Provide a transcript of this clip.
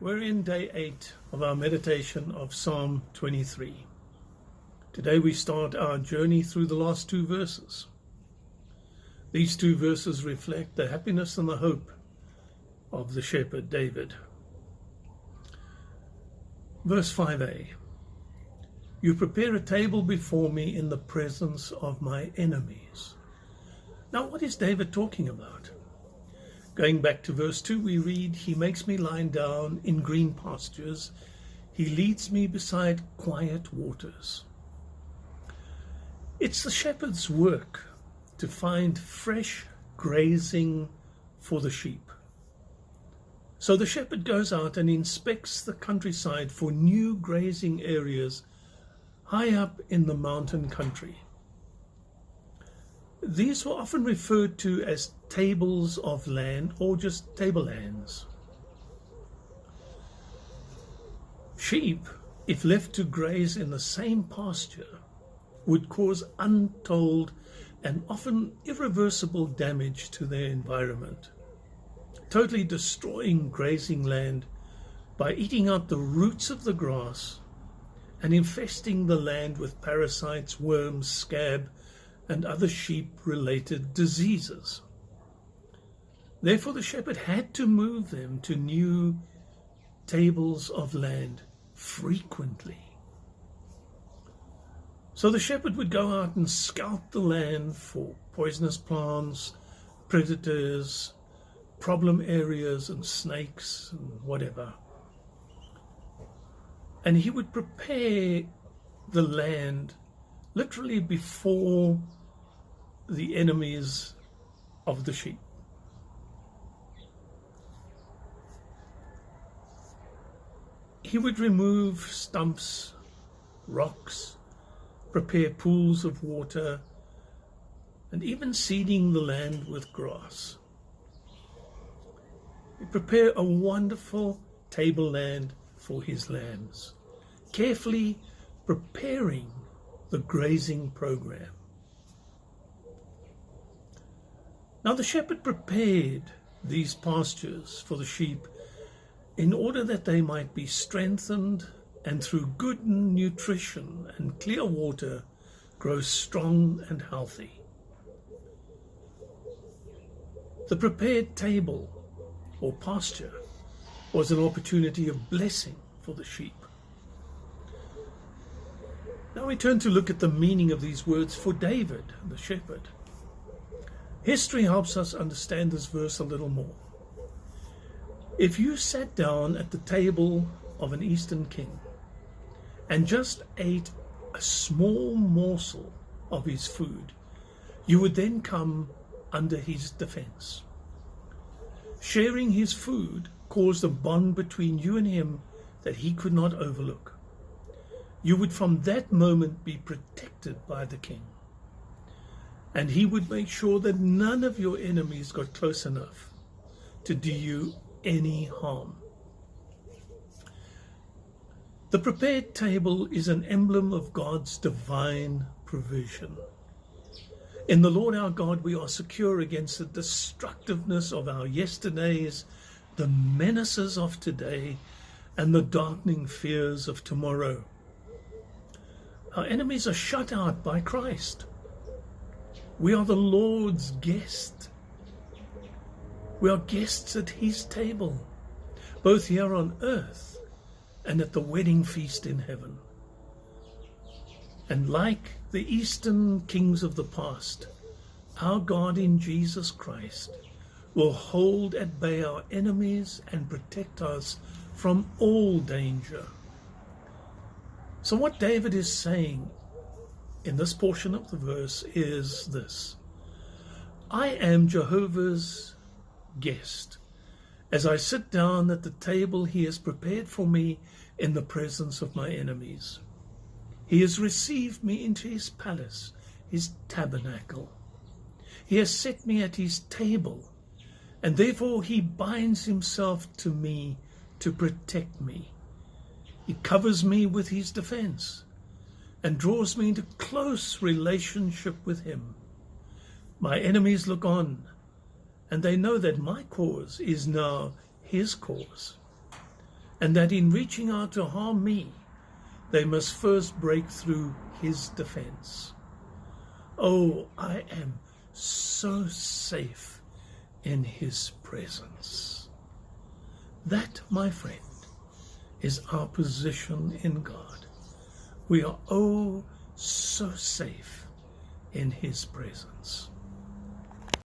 We're in day 8 of our meditation of Psalm 23. Today we start our journey through the last 2 verses. These 2 verses reflect the happiness and the hope of the shepherd David. Verse 5a. You prepare a table before me in the presence of my enemies. Now, what is David talking about? Going back to verse 2, we read, He makes me lie down in green pastures. He leads me beside quiet waters. It's the shepherd's work to find fresh grazing for the sheep. So the shepherd goes out and inspects the countryside for new grazing areas high up in the mountain country. These were often referred to as tables of land or just tablelands. Sheep, if left to graze in the same pasture, would cause untold and often irreversible damage to their environment, totally destroying grazing land by eating out the roots of the grass and infesting the land with parasites, worms, scab, and other sheep-related diseases. Therefore, the shepherd had to move them to new tables of land frequently. So the shepherd would go out and scout the land for poisonous plants, predators, problem areas, and snakes, and whatever. And he would prepare the land literally before the enemies of the sheep. He would remove stumps, rocks, prepare pools of water, and even seeding the land with grass. He'd prepare a wonderful tableland for his lambs, carefully preparing the grazing program. Now the shepherd prepared these pastures for the sheep in order that they might be strengthened and through good nutrition and clear water grow strong and healthy. The prepared table or pasture was an opportunity of blessing for the sheep. Now we turn to look at the meaning of these words for David, the shepherd. History helps us understand this verse a little more. If you sat down at the table of an Eastern king and just ate a small morsel of his food, you would then come under his defense. Sharing his food caused a bond between you and him that he could not overlook. You would from that moment be protected by the king. And he would make sure that none of your enemies got close enough to do you any harm. The prepared table is an emblem of God's divine provision. In the Lord our God, we are secure against the destructiveness of our yesterdays, the menaces of today, and the darkening fears of tomorrow. Our enemies are shut out by Christ. We are the Lord's guest. We are guests at his table, both here on earth and at the wedding feast in heaven. And like the Eastern kings of the past, our God in Jesus Christ will hold at bay our enemies and protect us from all danger. So what David is saying in this portion of the verse is this: I am Jehovah's guest as I sit down at the table he has prepared for me in the presence of my enemies. He has received me into his palace, his tabernacle. He has set me at his table, and therefore he binds himself to me to protect me. He covers me with his defense and draws me into close relationship with him. My enemies look on, and they know that my cause is now his cause. and that in reaching out to harm me, they must first break through his defense. Oh, I am so safe in his presence. That, my friend, is our position in God. We are oh so safe in his presence.